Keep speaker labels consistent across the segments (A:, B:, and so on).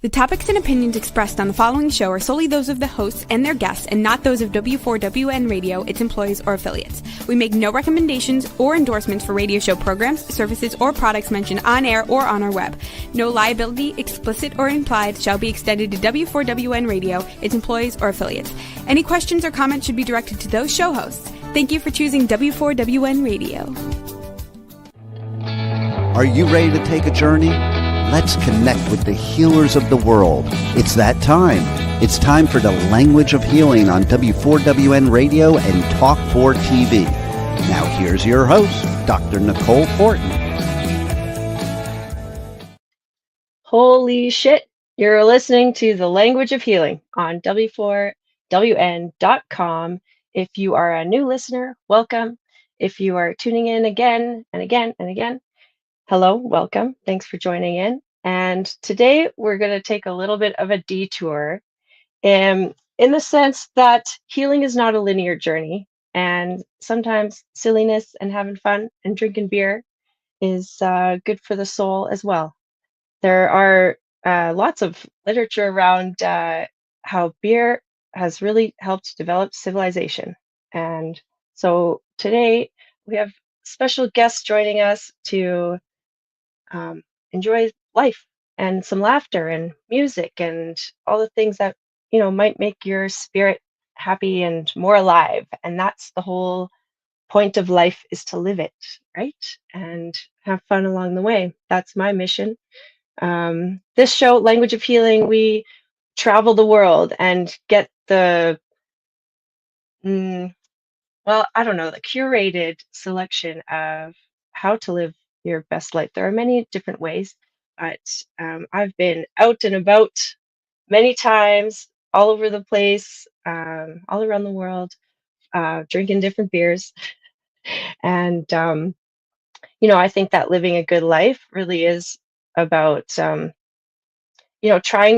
A: The topics and opinions expressed on the following show are solely those of the hosts and their guests and not those of W4WN Radio, its employees, or affiliates. We make no recommendations or endorsements for radio show programs, services, or products mentioned on air or on our web. No liability, explicit or implied, shall be extended to W4WN Radio, its employees, or affiliates. Any questions or comments should be directed to those show hosts. Thank you for choosing W4WN Radio.
B: Are you ready to take a journey? Let's connect with the healers of the world. It's that time. It's time for the Language of Healing on W4WN Radio and Talk 4 TV. Now here's your host, Dr. Nicole Fortin.
C: Holy shit. You're listening to the Language of Healing on W4WN.com. If you are a new listener, welcome. If you are tuning in again and again and again, hello, welcome. Thanks for joining in. And today we're going to take a little bit of a detour in the sense that healing is not a linear journey. And sometimes silliness and having fun and drinking beer is good for the soul as well. There are lots of literature around how beer has really helped develop civilization. And so today we have special guests joining us to enjoy life and some laughter and music and all the things that, you know, might make your spirit happy and more alive. And that's the whole point of life, is to live it, right? And have fun along the way. That's my mission. This show, Language of Healing, we travel the world and get the, the curated selection of how to live your best life. There are many different ways, but I've been out and about many times, all over the place, all around the world, drinking different beers. And, I think that living a good life really is about, trying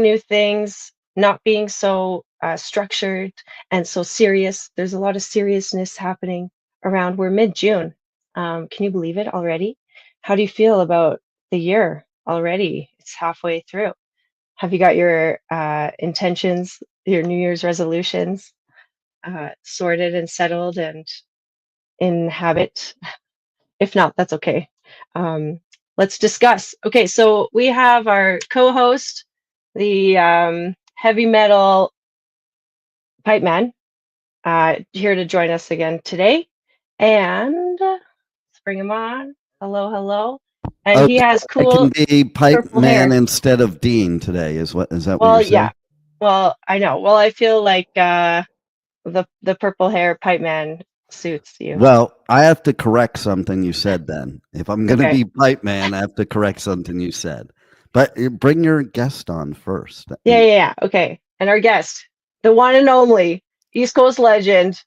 C: new things, not being so structured and so serious. There's a lot of seriousness happening around. We're mid-June. Can you believe it already? How do you feel about the year already? It's halfway through. Have you got your intentions, your New Year's resolutions sorted and settled and in habit? If not, that's okay. Let's discuss. Okay, so we have our co-host, the heavy metal pipe man, here to join us again today. And let's bring him on. Hello, hello. And he has cool.
B: I can be pipe man
C: hair.
B: instead of Dean today. Is that
C: Well,
B: what you're saying?
C: yeah. Well, I know. Well, I feel like the purple hair pipe man suits you.
B: Well, I have to correct something you said then. If I'm going to
C: Okay.
B: be pipe man, I have to correct something you said. But bring your guest on first.
C: Yeah. Okay. And our guest, the one and only East Coast legend,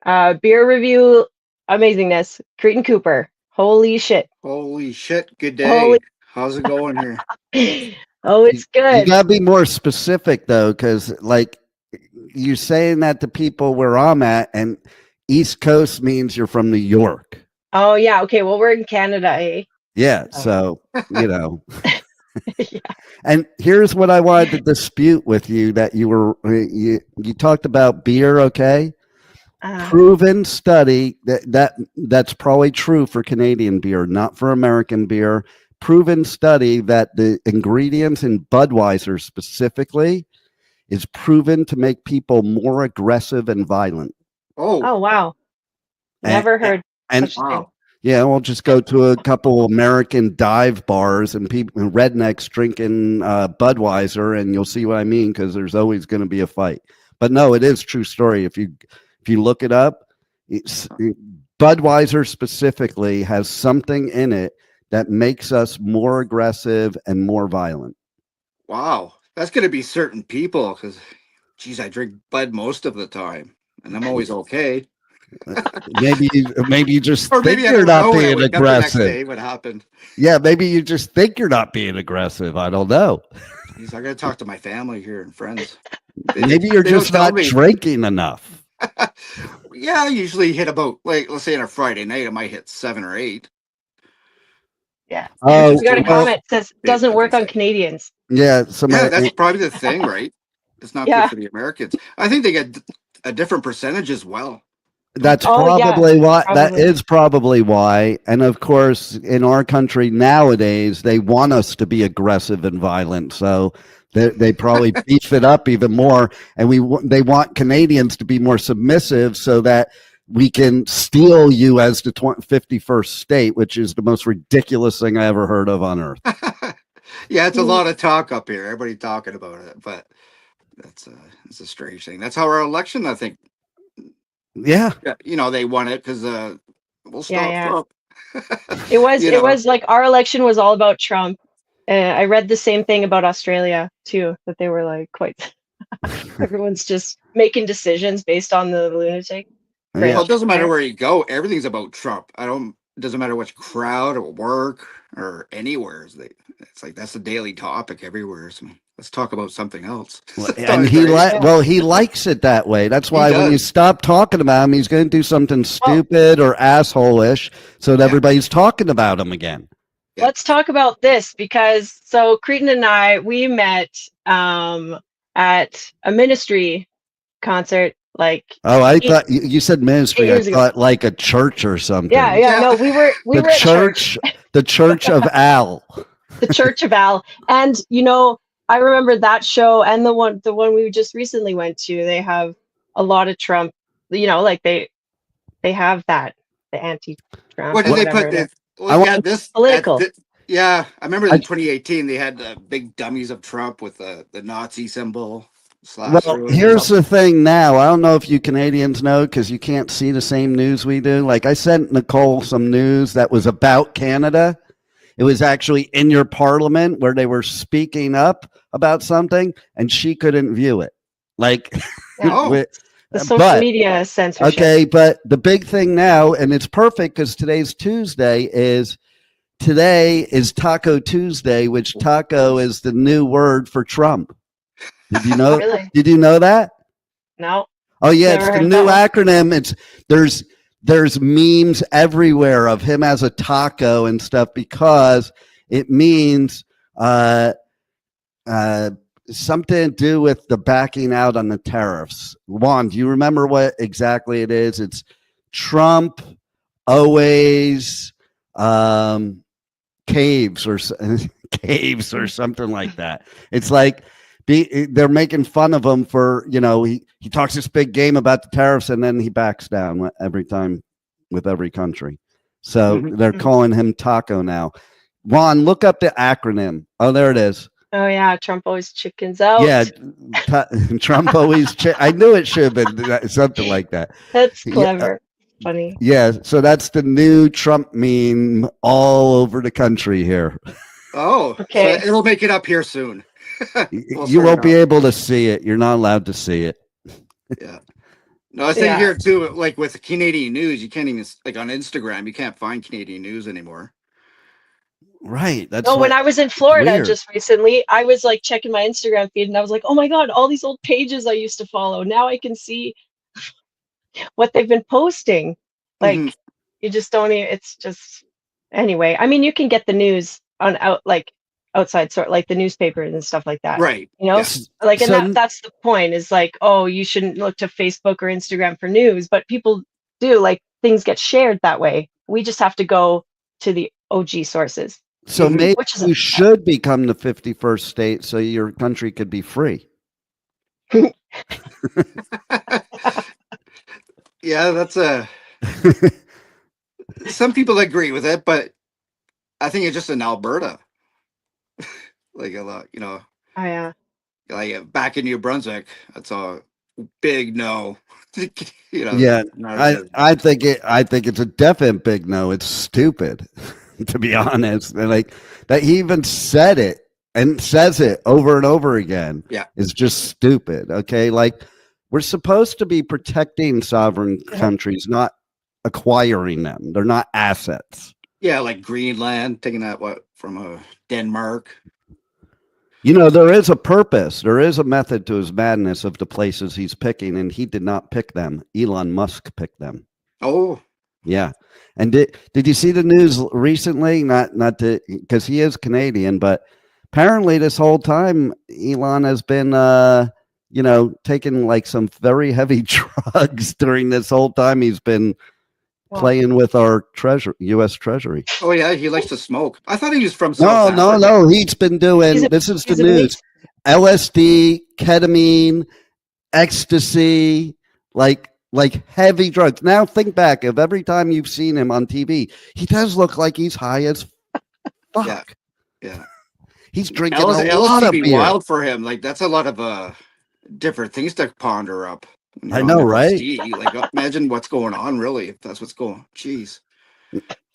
C: beer review amazingness, Kretin Cooper. Holy shit.
D: Holy shit. Good day. How's it going here?
C: Oh, it's good.
B: You got to be more specific, though, because, like, you're saying that to people where I'm at, and East Coast means you're from New York.
C: Oh, yeah. Okay. Well, we're in Canada, eh?
B: Yeah. So,
C: Yeah.
B: And here's what I wanted to dispute with you, that you talked about beer, okay? Proven study that's probably true for Canadian beer, not for American beer. Proven study that the ingredients in Budweiser specifically is proven to make people more aggressive and violent.
C: Oh wow. Never heard such a thing.
B: Yeah, we'll just go to a couple American dive bars and people, rednecks drinking Budweiser, and you'll see what I mean, because there's always going to be a fight. But no, it is true story. If you look it up, Budweiser specifically has something in it that makes us more aggressive and more violent.
D: Wow, that's going to be certain people, because, geez, I drink Bud most of the time, and I'm always okay.
B: Maybe you just
D: or
B: think
D: maybe
B: you're not being
D: aggressive. Next day, what happened?
B: Yeah, maybe you just think you're not being aggressive. I don't know.
D: Jeez, I got to talk to my family here and friends.
B: Maybe you're just not drinking enough.
D: Yeah, I usually hit about, like, let's say on a Friday night, I might hit 7 or 8.
C: Yeah.
B: Oh,
C: We got a
B: well,
C: comment that says doesn't work on Canadians.
B: yeah.
D: Yeah, that's probably the thing, right? It's not good
C: Yeah.
D: for the Americans. I think they get a different percentage as well.
B: That's
C: Oh, yeah,
B: probably why. That
C: probably.
B: is probably why. And of course, in our country nowadays, they want us to be aggressive and violent. So they probably beef it up even more. And they want Canadians to be more submissive so that we can steal you as the 51st state, which is the most ridiculous thing I ever heard of on earth.
D: Yeah, it's a lot of talk up here. Everybody talking about it, but that's it's a strange thing. That's how our election, I think.
B: Yeah.
D: They won it because we'll stop Trump.
C: It was like our election was all about Trump. I read the same thing about Australia too, that they were like quite everyone's just making decisions based on the lunatic.
D: Well, it doesn't matter where you go. Everything's about Trump. It doesn't matter which crowd or work or anywhere. It's like that's a daily topic everywhere. So let's talk about something else.
B: And he likes it that way. That's why when you stop talking about him, he's going to do something stupid or asshole-ish so that everybody's talking about him again.
C: Let's talk about this because Kretin and I, we met at a ministry concert. I
B: thought you said ministry. I thought like a church or something.
C: Yeah. No, we were at church.
B: The Church of Al.
C: The Church of Al. And I remember that show and the one we just recently went to. They have a lot of Trump, like they have that, the anti-Trump.
D: What did they put this?
C: Political.
D: I remember in 2018 they had the big dummies of Trump with the Nazi symbol.
B: Well, here's the thing now. I don't know if you Canadians know because you can't see the same news we do. Like I sent Nicole some news that was about Canada. It was actually in your parliament where they were speaking up about something and she couldn't view it. Like,
C: the social media censorship.
B: Okay, but the big thing now, and it's perfect because today is Taco Tuesday, which taco is the new word for Trump. Did you know?
C: Really?
B: Did you know that?
C: No.
B: Oh yeah, it's the new acronym. There's memes everywhere of him as a taco and stuff because it means something to do with the backing out on the tariffs. Juan, do you remember what exactly it is? It's Trump always caves or something like that. It's like they're making fun of him for, he talks this big game about the tariffs and then he backs down every time with every country. So they're calling him Taco now. Juan, look up the acronym. Oh, there it is.
C: Oh yeah, Trump always chickens out.
B: Yeah, Trump always. I knew it should have been something like that.
C: That's clever. Funny.
B: Yeah, so that's the new Trump meme all over the country here.
D: Oh, okay. So it'll make it up here soon.
B: You won't be able to see it. You're not allowed to see it.
D: Yeah. No, I was thinking here too, like with Canadian news, you can't even, like on Instagram, you can't find Canadian news anymore.
B: Right.
C: When I was in Florida just recently, I was like checking my Instagram feed and I was like, oh my God, all these old pages I used to follow. Now I can see what they've been posting. Like you just don't even, it's just, anyway. I mean, you can get the news outside sort like the newspapers and stuff like that.
D: Right.
C: That's the point is like, oh, you shouldn't look to Facebook or Instagram for news, but people do, like things get shared that way. We just have to go to the OG sources.
B: So maybe you should become the 51st state so your country could be free.
D: Yeah, that's some people agree with it, but I think it's just in Alberta. Like a lot,
C: Oh yeah.
D: Like back in New Brunswick, that's a big no.
B: Yeah, I think it's a definite big no. It's stupid, to be honest. And like that, he even said it and says it over and over again.
D: Yeah,
B: it's just stupid. Okay, like we're supposed to be protecting sovereign countries, not acquiring them. They're not assets.
D: Yeah, like Greenland, taking that from Denmark.
B: There is a purpose. There is a method to his madness of the places he's picking, and he did not pick them. Elon Musk picked them.
D: Oh.
B: Yeah. And did you see the news recently? Not because he is Canadian, but apparently this whole time Elon has been taking like some very heavy drugs during this whole time he's been playing with our U.S. Treasury.
D: Oh yeah, he likes to smoke. I thought he was from South Africa.
B: No. He's been doing. This is the news: LSD, ketamine, ecstasy, like heavy drugs. Now think back of every time you've seen him on TV. He does look like he's high as fuck.
D: Yeah.
B: He's drinking a lot of beer.
D: Wild for him. Like that's a lot of different things to ponder up.
B: I know, right?
D: Like, imagine what's going on, really, if that's what's going on. Jeez.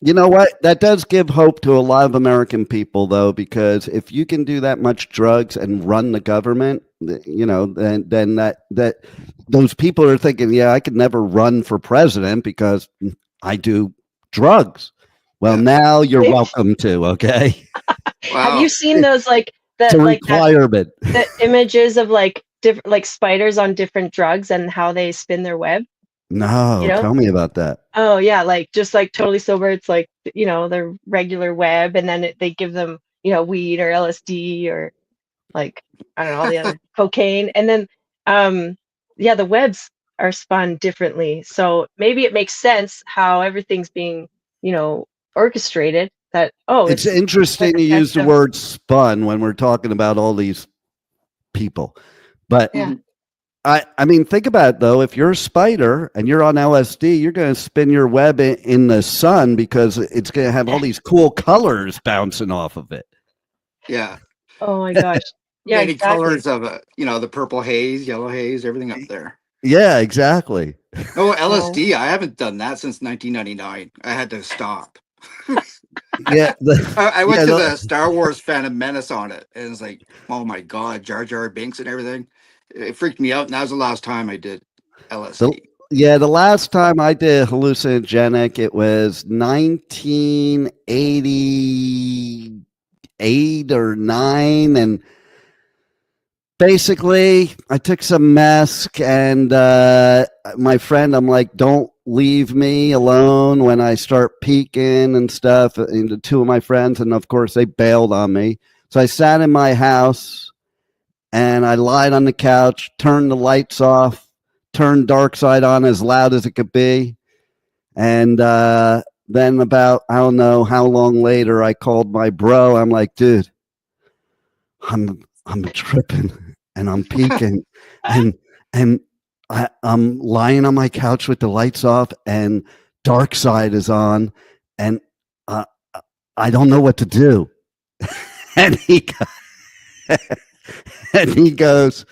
B: You know what? That does give hope to a lot of American people, though, because if you can do that much drugs and run the government, then that those people are thinking, yeah, I could never run for president because I do drugs. Well, now you're welcome to. Okay.
C: Wow. Have you seen those
B: it's a requirement.
C: The images of different spiders on different drugs and how they spin their web?
B: No, tell me about that.
C: Oh yeah, just totally sober. It's their regular web, and then they give them weed or LSD or I don't know all the other cocaine, and then the webs are spun differently. So maybe it makes sense how everything's being orchestrated. It's
B: interesting to use the word spun when we're talking about all these people, but I mean, think about it though. If you're a spider and you're on LSD, you're going to spin your web in the sun because it's going to have all these cool colors bouncing off of it.
D: Yeah.
C: Oh my gosh. Yeah.
D: Many colors of the purple haze, yellow haze, everything up there.
B: Yeah, exactly.
D: Oh, LSD. I haven't done that since 1999. I had to stop.
B: Yeah,
D: I went to the Star Wars Phantom Menace on it, and it's like, oh my god, Jar Jar Binks and everything. It freaked me out, and that was the last time I did LSD.
B: The last time I did hallucinogenic, it was 1988 or 9, and basically I took some meth, and my friend, I'm like, don't leave me alone when I start peeking and stuff, and the two of my friends, and of course they bailed on me. So I sat in my house and I lied on the couch, turned the lights off, turned Dark Side on as loud as it could be, and then about, I don't know how long later, I called my bro. I'm like, dude, I'm tripping and I'm peeking and I'm lying on my couch with the lights off and Dark Side is on, and I don't know what to do. And he goes,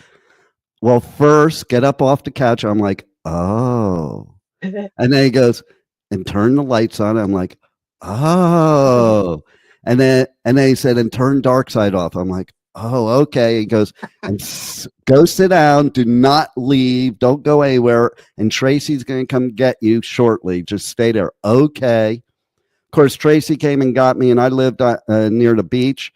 B: well, first get up off the couch. I'm like, oh. And then he goes, and turn the lights on. I'm like, oh. And then he said, and turn Dark Side off. I'm like, oh, okay. He goes, and go sit down. Do not leave. Don't go anywhere. And Tracy's going to come get you shortly. Just stay there. Okay. Of course, Tracy came and got me, and I lived near the beach.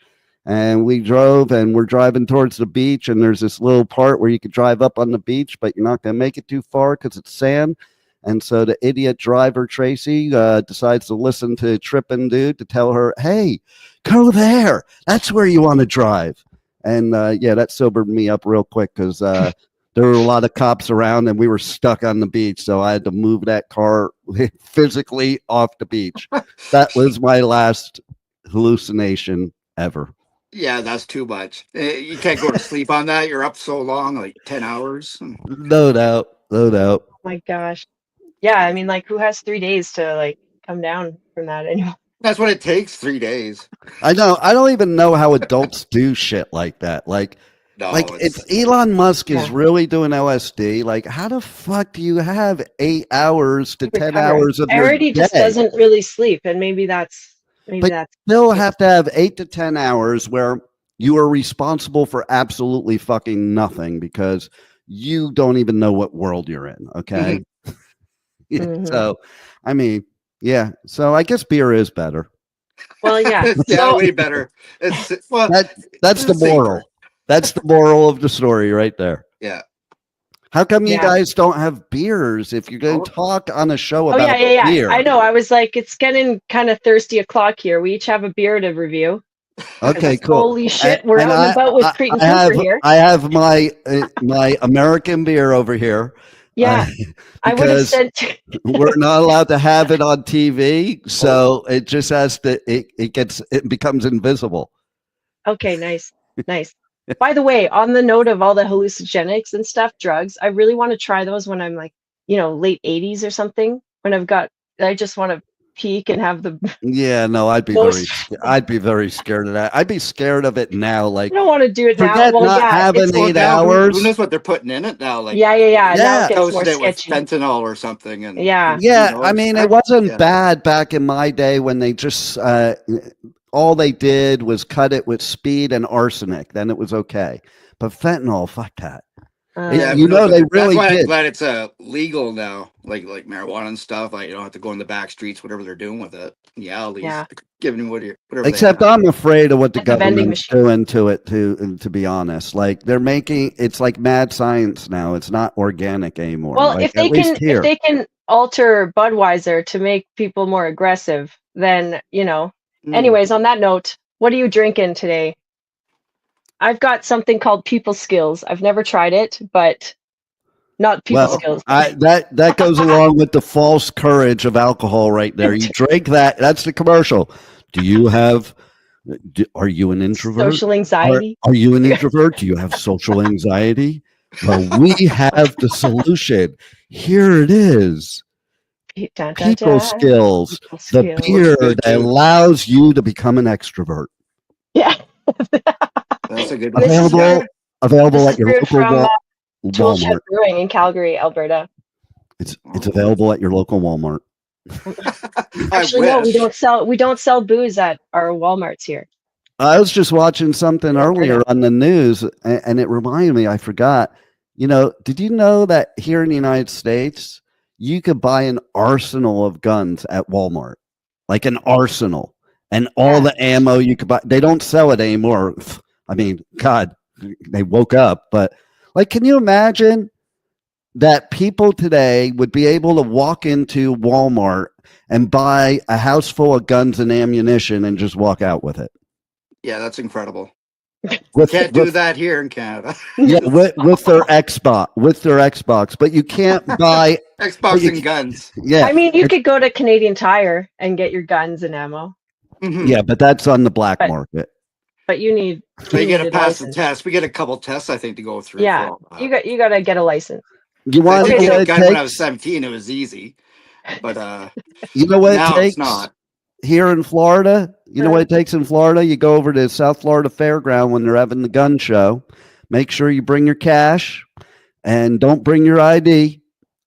B: And we drove, and we're driving towards the beach. And there's this little part where you could drive up on the beach, but you're not going to make it too far because it's sand. And so the idiot driver, Tracy, decides to listen to Trippin' Dude to tell her, hey, go there. That's where you want to drive. And that sobered me up real quick because there were a lot of cops around and we were stuck on the beach. So I had to move that car physically off the beach. That was my last hallucination ever.
D: Yeah, that's too much. You can't go to sleep on that. You're up so long, like 10 hours.
B: No doubt.
C: Oh my gosh. Yeah, I mean, who has 3 days to come down from that anymore?
D: That's what it takes, 3 days.
B: I know. I don't even know how adults do shit like that. If Elon Musk is really doing LSD, how the fuck do you have 8 hours to 10 hours of your day?
C: Just doesn't really sleep, and maybe that's
B: still have to have 8 to 10 hours where you are responsible for absolutely fucking nothing because you don't even know what world you're in. Okay. Mm-hmm. So, I mean, yeah. So I guess beer is better.
C: Well, yeah.
D: Way better. That's
B: the moral. That's the moral of the story right there.
D: Yeah.
B: How come you guys don't have beers if you're going to talk on a show about beer?
C: I know. I was like, it's getting kind of thirsty o'clock here. We each have a beer to review.
B: Okay, cool.
C: Holy shit, we're out and about with Kretin Cooper here.
B: I have my my American beer over here.
C: Yeah, I would have sent.
B: We're not allowed to have it on TV, so it just has to. It becomes invisible.
C: Okay, nice. By the way, on the note of all the hallucinogenics and stuff, drugs, I really want to try those when I'm like, late 80s or something. When I just want to peak and have the.
B: Yeah, no, I'd be very scared of that. I'd be scared of it now. Like,
C: I don't want to do it now.
B: Well, not having 8 hours.
D: Who knows what they're putting in it now? Like,
C: yeah. Now it gets more
D: sketchy. With fentanyl or something, and
B: I mean, it wasn't bad back in my day when they just all they did was cut it with speed and arsenic. Then it was okay. But fentanyl, fuck that. They really did.
D: I'm glad it's legal now, like marijuana and stuff. Like, you don't have to go in the back streets, whatever they're doing with it. Yeah, at least giving whatever.
B: Except I'm afraid of what the government's doing to it. To be honest, like they're making it's like mad science now. It's not organic anymore.
C: Well, if they can alter Budweiser to make people more aggressive, then Anyways, on that note, what are you drinking today? I've got something called People Skills. I've never tried it, but not People Skills.
B: That goes along with the false courage of alcohol right there. You drink that. That's the commercial. Are you an introvert?
C: Social anxiety?
B: Are you an introvert? Do you have social anxiety? Well, we have the solution. Here it is. People Skills, the beer that allows you to become an extrovert.
C: Yeah.
D: That's a good
B: available at your local
C: Walmart. Brewing in Calgary, Alberta.
B: It's available at your local Walmart.
C: Actually, no, we don't sell booze at our Walmarts here.
B: I was just watching something earlier on the news, and it reminded me. I forgot. Did you know that here in the United States, you could buy an arsenal of guns at Walmart, like an arsenal, and all the ammo you could buy. They don't sell it anymore. I mean, God, they woke up, but like, can you imagine that people today would be able to walk into Walmart and buy a house full of guns and ammunition and just walk out with it?
D: Yeah, that's incredible. Can't do that here in Canada.
B: Yeah, with their Xbox, but you can't buy
D: Xbox and guns.
B: Yeah,
C: I mean, you could go to Canadian Tire and get your guns and ammo.
B: Mm-hmm. Yeah, but that's on the black market.
C: But you
D: got to pass the test. We get a couple tests, I think, to go through.
C: Yeah, you got to get a license.
B: You want to get a
D: gun when I was 17? It was easy, but
B: you know what
D: now
B: it takes?
D: It's not.
B: Here in Florida, you know what it takes in Florida? You go over to South Florida Fairground when they're having the gun show. Make sure you bring your cash and don't bring your ID,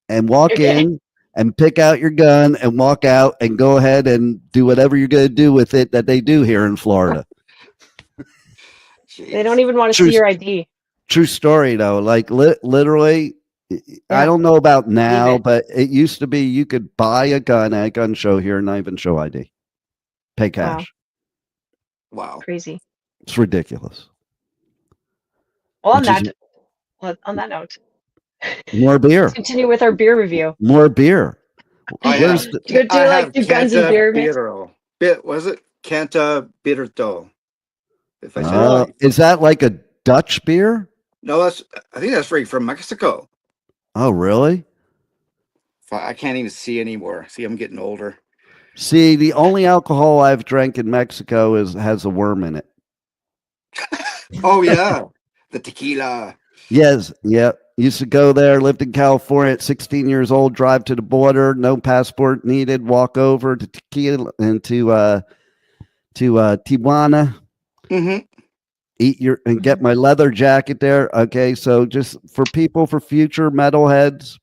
B: and walk in and pick out your gun and walk out and go ahead and do whatever you're going to do with it that they do here in Florida.
C: They don't even want to see your ID.
B: True story, though. Like literally, I don't know about now, but it used to be you could buy a gun at a gun show here and not even show ID. Pay cash.
D: Wow.
C: Crazy.
B: It's ridiculous.
C: Well, on that note,
B: more beer.
C: Let's continue with our beer review.
B: More beer.
C: Do you like do guns and beer?
D: Was it Canta Birto? If I say right.
B: Is that like a Dutch beer?
D: No, I think that's from Mexico.
B: Oh, really?
D: I can't even see anymore. See, I'm getting older.
B: See, the only alcohol I've drank in Mexico has a worm in it.
D: Oh, yeah. The tequila.
B: Yes. Yep. Used to go there, lived in California at 16 years old, drive to the border, no passport needed, walk over to tequila and to Tijuana.
D: Mm-hmm.
B: Eat and get my leather jacket there. Okay. So just for future metalheads,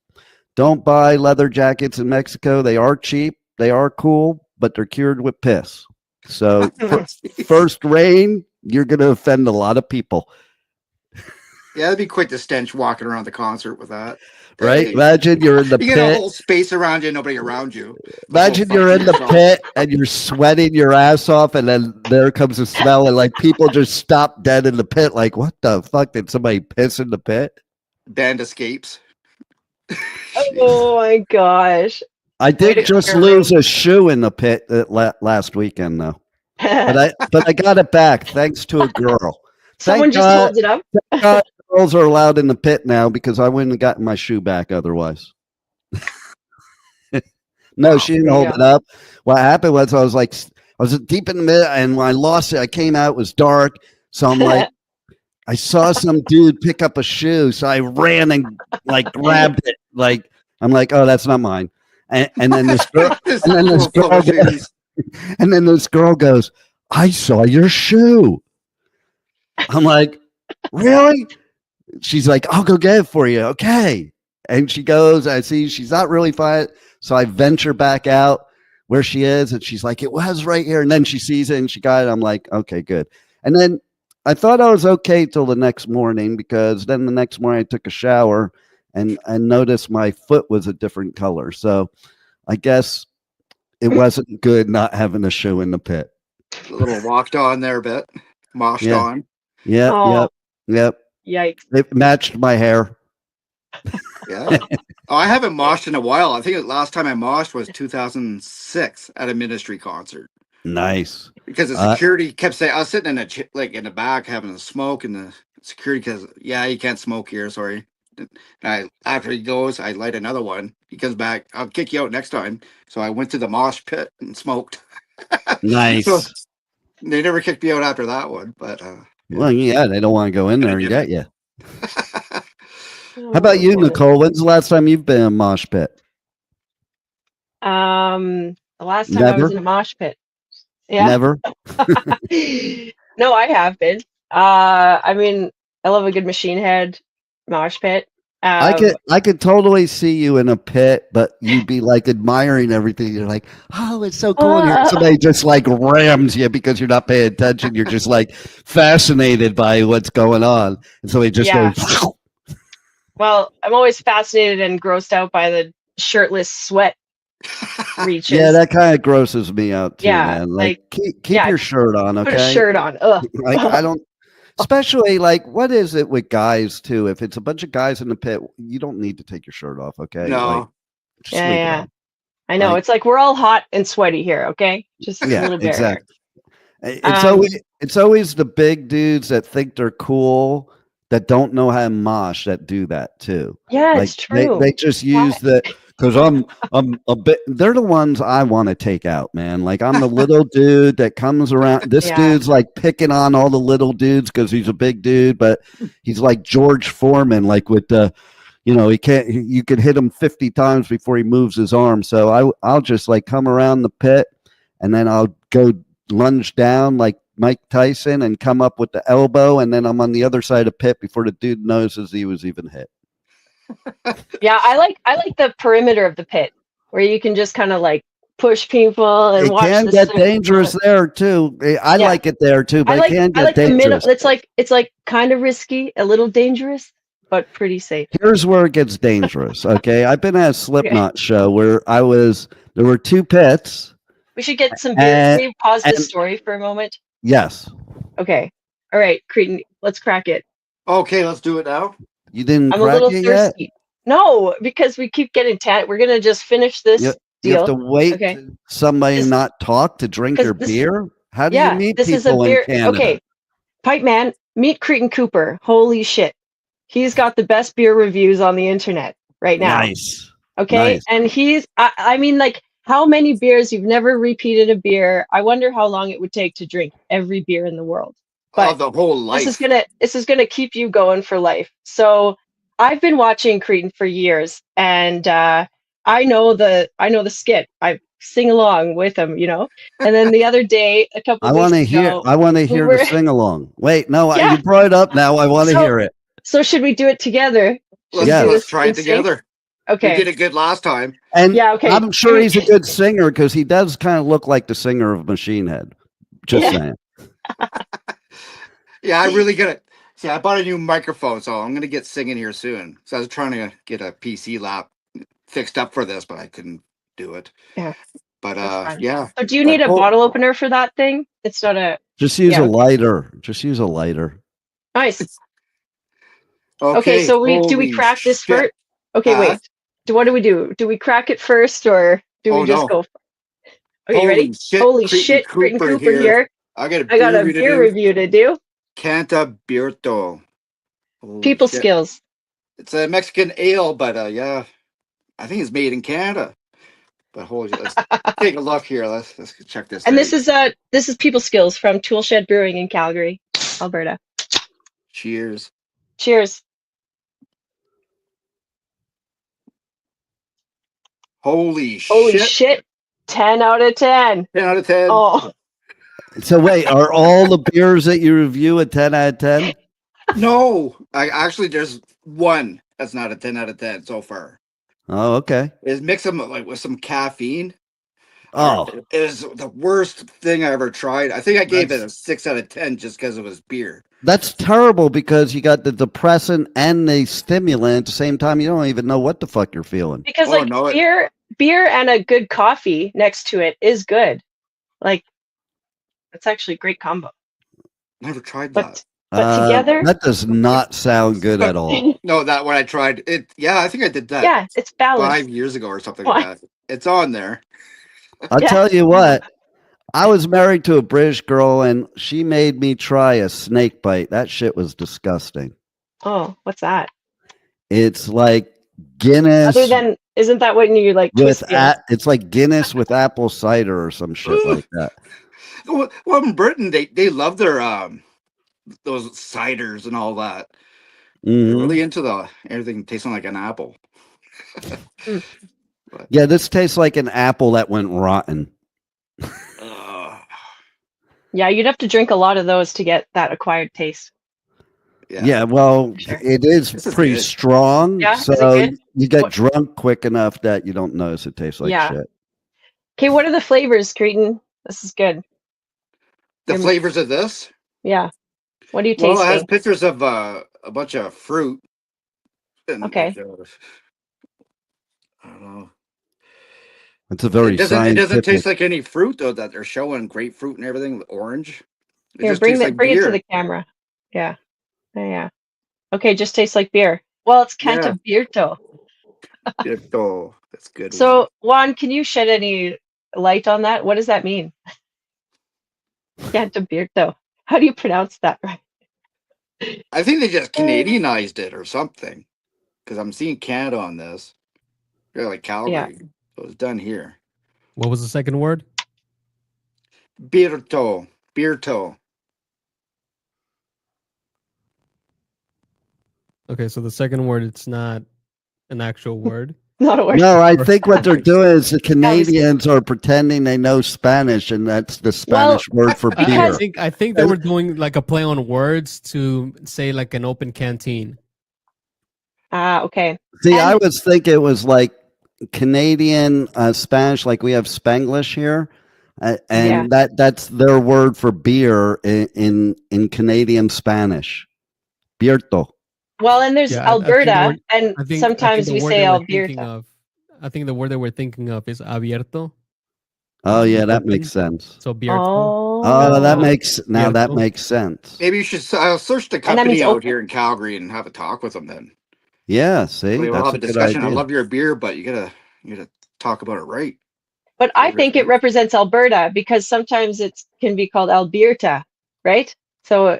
B: don't buy leather jackets in Mexico. They are cheap. They are cool, but they're cured with piss. So first rain, you're going to offend a lot of people.
D: Yeah, it'd be quite the stench walking around the concert with that.
B: Right? Imagine you're in the pit.
D: You get a whole space around you, nobody around you.
B: Imagine you're in the pit and you're sweating your ass off, and then there comes a smell, and like people just stop dead in the pit. Like, what the fuck? Did somebody piss in the pit?
D: Band escapes.
C: Oh my gosh.
B: I did just lose a shoe in the pit last weekend, though. But I got it back thanks to a girl.
C: Someone just holds it up.
B: Thank God girls are allowed in the pit now because I wouldn't have gotten my shoe back otherwise. No, she didn't hold it up. What happened was I was deep in the middle, and when I lost it, I came out. It was dark, so I'm like, I saw some dude pick up a shoe, so I ran and like grabbed it. Like I'm like, oh, that's not mine. And then this girl, and then this girl goes, I saw your shoe. I'm like, really? She's like, I'll go get it for you. Okay. And she goes, I see she's not really fine. So I venture back out where she is, and she's like, it was right here. And then she sees it and she got it. I'm like, okay, good. And then I thought I was okay till the next morning, because then the next morning I took a shower and noticed my foot was a different color. So I guess it wasn't good not having a shoe in the pit.
D: A little walked on there a bit. Moshed on.
B: Yeah. Yep.
C: Yikes.
B: It matched my hair.
D: Yeah. Oh, I haven't moshed in a while. I think the last time I moshed was 2006 at a Ministry concert.
B: Nice.
D: Because the security kept saying, I was sitting in in the back having a smoke, and the security says, yeah, you can't smoke here, sorry. And after he goes, I light another one. He comes back, I'll kick you out next time. So I went to the mosh pit and smoked.
B: Nice.
D: So they never kicked me out after that one, but
B: well, yeah, they don't want to go in there and get you. How about you, Nicole? When's the last time you've been in a mosh pit?
C: The last time I was in a mosh pit. Yeah.
B: Never?
C: No, I have been. I mean, I love a good Machine Head mosh pit.
B: I could totally see you in a pit, but you'd be like admiring everything. You're like, oh, it's so cool in here. Somebody just like rams you because you're not paying attention. You're just like fascinated by what's going on. And so he just goes.
C: Well, I'm always fascinated and grossed out by the shirtless sweat reaches.
B: Yeah, that kind of grosses me out too, man. Like keep your shirt on, okay?
C: Put a shirt on. Ugh.
B: Like I don't. Especially like, what is it with guys too? If it's a bunch of guys in the pit, you don't need to take your shirt off, okay?
D: No.
B: Like,
C: yeah. I know. Like, it's like we're all hot and sweaty here, okay? Just a little bit.
B: Exactly. It's always the big dudes that think they're cool that don't know how to mosh that do that too.
C: Yeah,
B: like,
C: it's true.
B: They just use because I'm a bit. They're the ones I want to take out, man. Like I'm the little dude that comes around. This dude's like picking on all the little dudes because he's a big dude, but he's like George Foreman, like with the, he can't. You could hit him 50 times before he moves his arm. So I'll just like come around the pit, and then I'll go lunge down like Mike Tyson and come up with the elbow, and then I'm on the other side of the pit before the dude notices he was even hit.
C: Yeah, I like the perimeter of the pit where you can just kind of like push people and watch. It
B: can get dangerous there too. I like it there too, but it can get dangerous.
C: It's like kind of risky, a little dangerous, but pretty safe.
B: Here's where it gets dangerous. Okay, I've been at a Slipknot show where there were two pits.
C: We should get some beer. Can you pause this story for a moment?
B: Yes.
C: Okay. All right, Kretin, let's crack it.
D: Okay, let's do it now.
B: You didn't
C: I'm
B: crack
C: a little
B: it
C: thirsty.
B: yet?
C: No, because we keep getting we're gonna just finish this deal.
B: You have to wait for somebody not talk to drink your beer? How do you meet people in Canada?
C: Okay, Pipe Man, meet Kretin Cooper. Holy shit. He's got the best beer reviews on the internet right now.
B: Nice.
C: Okay, nice. And I mean, like, how many beers? You've never repeated a beer. I wonder how long it would take to drink every beer in the world. But
D: the whole life.
C: This is gonna keep you going for life. So I've been watching Kretin for years, and I know the skit. I sing along with him, And then the other day, a couple.
B: I want to hear the sing along. Wait, no, you brought it up now. I want to hear it.
C: So should we do it together?
D: Let's try it together.
C: Okay.
D: We did it good last time.
B: And I'm sure he's a good singer because he does kind of look like the singer of Machine Head. Just saying.
D: Yeah, I really got it. See, I bought a new microphone, so I'm going to get singing here soon. So I was trying to get a PC lap fixed up for this, but I couldn't do it.
C: Yeah.
D: But yeah.
C: So do you need a bottle opener for that thing? It's not a.
B: Just use a lighter. Just use a lighter.
C: Nice. Okay, so do we crack this first? Okay, wait. what do we do? Do we crack it first, or do we just go? Okay, you ready?
D: Shit,
C: Holy shit, Kretin Cooper here.
D: I got
C: a beer review to do.
D: Canta Birto.
C: People skills.
D: It's a Mexican ale, but yeah, I think it's made in Canada. But let's take a look here. Let's check this.
C: And out. This is People Skills from Toolshed Brewing in Calgary, Alberta.
D: Cheers.
C: Cheers.
D: Holy shit.
C: 10 out of 10.
D: 10 out of 10.
C: Oh.
B: So wait, are all the beers that you review a 10 out of 10?
D: No. There's one that's not a 10 out of 10 so far.
B: Oh, okay.
D: Is mix them with some caffeine.
B: Oh.
D: It was the worst thing I ever tried. I think I gave it a 6 out of 10 just because it was beer.
B: That's terrible because you got the depressant and the stimulant at the same time. You don't even know what the fuck you're feeling.
C: Because beer and a good coffee next to it is good. It's actually a great combo.
D: Never tried that.
C: But together,
B: that does not sound good at all.
D: No, that when I tried it, yeah, I think I did that.
C: Yeah, it's balanced.
D: 5 years ago or something like that. It's on there.
B: I'll tell you what. I was married to a British girl, and she made me try a snake bite. That shit was disgusting.
C: Oh, what's that?
B: It's like Guinness.
C: Isn't that when you twist
B: it's like Guinness with apple cider or some shit like that.
D: Well, in Britain, they love their those ciders and all that.
B: Mm-hmm.
D: They're really into everything tasting like an apple.
B: Yeah, this tastes like an apple that went rotten.
C: Yeah, you'd have to drink a lot of those to get that acquired taste.
B: Yeah, well, it is pretty strong.
C: Yeah,
B: so you get drunk quick enough that you don't notice it tastes like shit.
C: Okay, what are the flavors, Kretin? This is good.
D: The flavors of this?
C: Yeah. What are you tasting?
D: Well, it has pictures of a bunch of fruit.
C: Okay.
D: I don't know.
B: It's a very
D: It doesn't taste like any fruit though that they're showing. Grapefruit and everything, orange.
C: Here, bring it to the camera. Yeah. Yeah. Okay, just tastes like beer. Well, it's Canta Birto.
D: Birto. That's good.
C: So, Juan, can you shed any light on that? What does that mean? Canta Birto. How do you pronounce that right?
D: I think they just Canadianized it or something. Because I'm seeing Canada on this. They're like Calgary. Yeah. So it's done here.
E: What was the second word?
D: Birto. Birto.
E: Okay, so the second word, it's not an actual word.
C: Not a word.
B: No, I think what they're doing is the Canadians are pretending they know Spanish, and that's the Spanish word for beer.
E: I think they were doing like a play on words to say like an open canteen.
C: Okay.
B: See, I was thinking it was like Canadian Spanish, like we have Spanglish here, and that's their word for beer in Canadian Spanish. Birto.
C: Well, and there's Alberta, and sometimes we say Alberta.
E: I think the word that we're thinking of is abierto.
B: Oh yeah, that makes sense.
E: So abierto.
B: Oh, that makes sense.
D: Maybe you should search the company out here in Calgary and have a talk with them then.
B: Yeah, see,
D: we'll have a discussion. I love your beer, but you gotta talk about it right.
C: But I think it represents Alberta because sometimes it can be called Alberta, right? So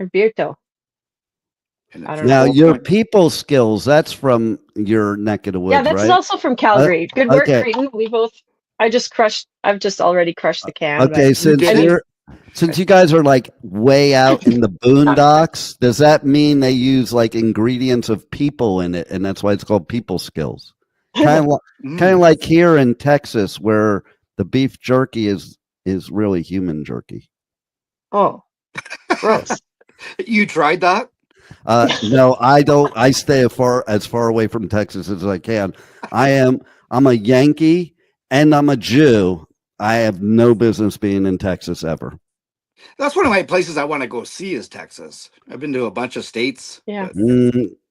C: Alberto.
B: Now your people skills, that's from your neck of the woods,
C: yeah, that's
B: right?
C: Also from Calgary. Good work, Kretin. I've just already crushed the can.
B: Okay, since you guys are like way out in the boondocks, does that mean they use like ingredients of people in it, and that's why it's called people skills? Kind of like here in Texas, where the beef jerky is really human jerky.
C: Oh, gross!
D: You tried that?
B: No, I don't. I stay as far away from Texas as I can. I'm a Yankee and I'm a Jew. I have no business being in Texas ever.
D: That's one of my places I want to go see is Texas. I've been to a bunch of states.
C: Yeah.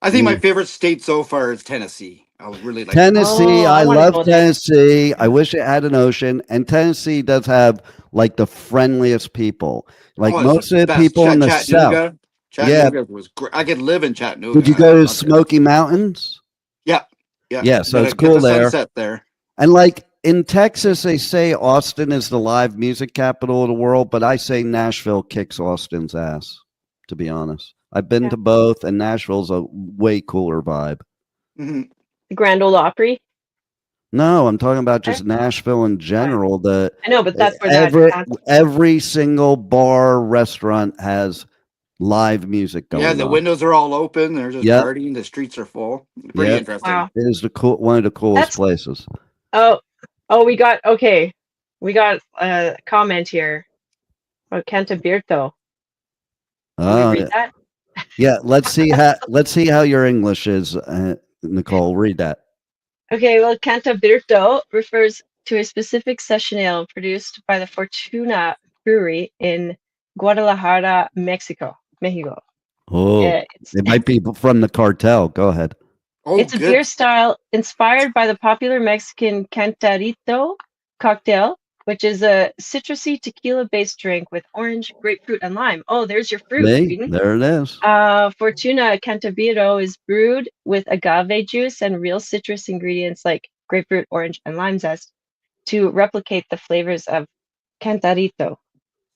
D: I think my favorite state so far is Tennessee. I really like
B: Tennessee. I love Tennessee. I wish it had an ocean. And Tennessee does have like the friendliest people. Like most of the people in the South.
D: Chattanooga was great. I could live in Chattanooga.
B: Did you go to Smoky Mountains?
D: Yeah.
B: Yeah, so it's cool there.
D: Sunset there.
B: And like in Texas, they say Austin is the live music capital of the world, but I say Nashville kicks Austin's ass, to be honest. I've been to both, and Nashville's a way cooler vibe.
C: The Grand Ole Opry?
B: No, I'm talking about just Nashville in general.
C: I know, but that's where
B: every single bar, restaurant has live music going on.
D: Yeah, the windows are all open. They're just partying. The streets are full. Pretty interesting.
C: Wow.
B: It is one of the coolest places.
C: Oh, we got a comment here about Cantabirto. Can we read that?
B: Yeah, let's see how your English is, Nicole. Read that.
C: Okay, well, Cantabirto refers to a specific session ale produced by the Fortuna Brewery in Guadalajara, Mexico.
B: Oh, it might be from the cartel. Go ahead.
C: Oh, it's a beer style inspired by the popular Mexican Cantarito cocktail, which is a citrusy tequila-based drink with orange, grapefruit, and lime. Oh, there's your fruit.
B: There it is.
C: Fortuna Cantabiro is brewed with agave juice and real citrus ingredients like grapefruit, orange, and lime zest to replicate the flavors of Cantarito.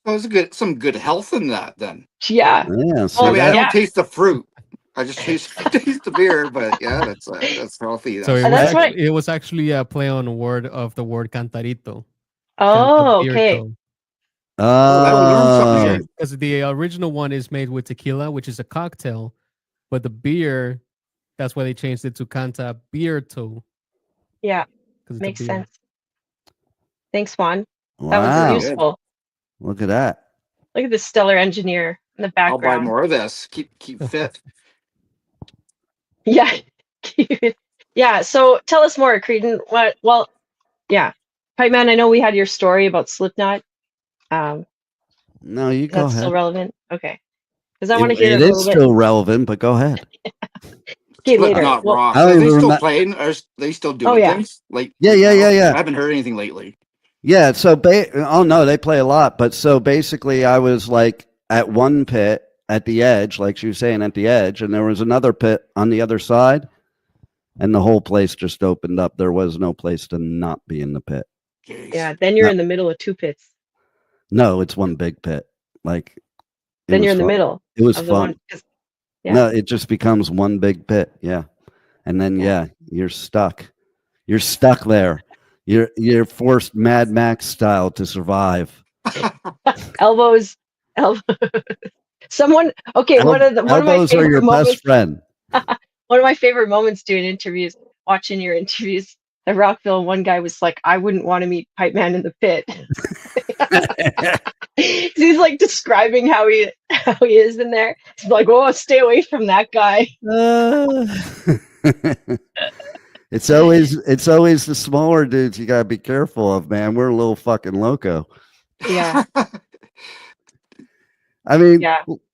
D: Oh, it's some good health in that then.
C: Yeah.
B: So
D: I don't taste the fruit. I just taste the beer, but that's healthy.
E: So it was actually a play on a word of the word cantarito.
C: Oh, okay.
E: Because the original one is made with tequila, which is a cocktail, but the beer, that's why they changed it to Cantabirto.
C: Yeah, makes sense. Thanks, Juan.
B: Wow.
C: That was useful.
B: Look at that.
C: Look at the stellar engineer in the background.
D: I'll buy more of this. Keep fit.
C: Yeah. Yeah. So tell us more, Kretin. Pipe Man, I know we had your story about Slipknot.
B: No, you go ahead.
C: That's still relevant? Okay. Because I want to hear
B: it. It is still relevant, but go ahead.
C: Okay, later.
D: Not rock. Are they still playing? Are they still doing things? Like
B: yeah.
D: I haven't heard anything lately.
B: Yeah, so no, they play a lot, but so basically I was like at one pit at the edge, like she was saying, at the edge, and there was another pit on the other side, and the whole place just opened up. There was no place to not be in the pit.
D: Jeez.
C: Yeah, then you're in the middle of two pits.
B: No, it's one big pit. Like
C: then you're in the middle.
B: It was fun. No, it just becomes one big pit. Yeah. And then you're stuck. You're stuck there. You're forced Mad Max style to survive.
C: Elbows. Someone. Okay, one of my favorite
B: are your
C: moments,
B: best friend.
C: One of my favorite moments doing interviews, watching your interviews at Rockville. One guy was like, "I wouldn't want to meet Pipe Man in the pit." He's like describing how he is in there. He's like, "Oh, stay away from that guy."
B: It's always the smaller dudes you gotta be careful of, man. We're a little fucking loco.
C: Yeah.
B: I mean,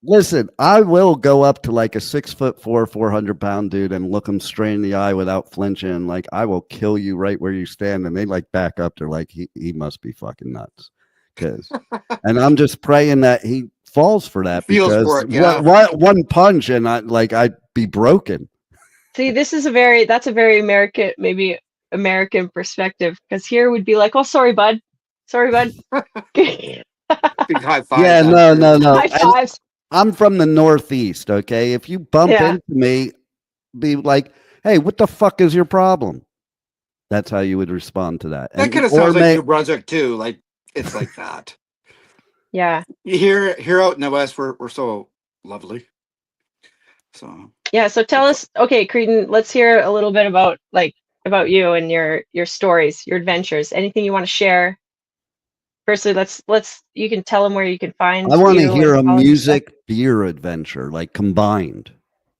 B: listen, I will go up to like a 6'4", 400-pound dude and look him straight in the eye without flinching. Like, I will kill you right where you stand. And they like back up. They're like, he must be fucking nuts. And I'm just praying that he falls for that, because one punch and I'd be broken.
C: See, that's a very American perspective, because here would be like, "Oh, sorry, bud.
D: Big high five.
B: Yeah, no.
C: High fives.
B: I'm from the Northeast, okay? If you bump into me, be like, "Hey, what the fuck is your problem?" That's how you would respond to that.
D: That kind of sounds like New Brunswick too. Like, it's like that.
C: Yeah.
D: Here out in the West, we're so lovely. So
C: yeah. So tell us, okay, Kretin, let's hear a little bit about you and your stories, your adventures. Anything you want to share? Firstly, you can tell them where you can find.
B: I want to hear a music beer adventure, like combined.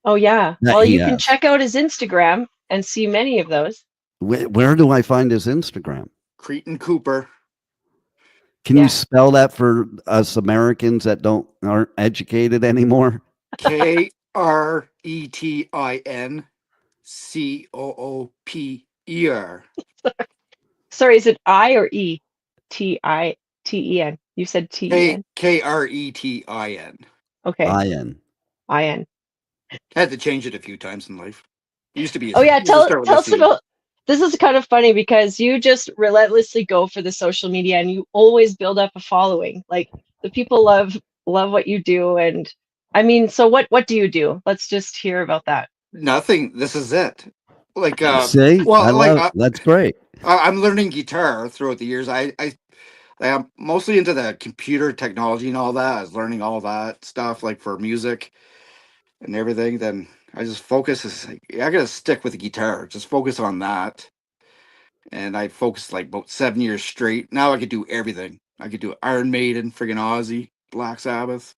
C: Oh yeah. Well, you can check out his Instagram and see many of those.
B: Where do I find his Instagram?
D: Kretin Cooper.
B: Can you spell that for us Americans that aren't educated anymore?
D: KRETINCOOPER.
C: Sorry, is it I or E? TITEN. You said TEN.
D: KRETIN.
C: Okay.
B: IN.
D: I had to change it a few times in life. Used to be.
C: Oh yeah,
D: Used to start with
C: tell
D: a
C: us
D: C.
C: about. This is kind of funny because you just relentlessly go for the social media and you always build up a following. Like the people love what you do, and I mean, so what do you do? Let's just hear about that.
D: Nothing. This is it. Like,
B: See, I
D: well, like
B: love that's great.
D: I'm learning guitar throughout the years. I'm mostly into the computer technology and all that. I was learning all that stuff, like for music and everything. Then I just focus. Is like, I gotta stick with the guitar. Just focus on that. And I focused like about 7 years straight. Now I could do everything. I could do Iron Maiden, friggin' Ozzy, Black Sabbath,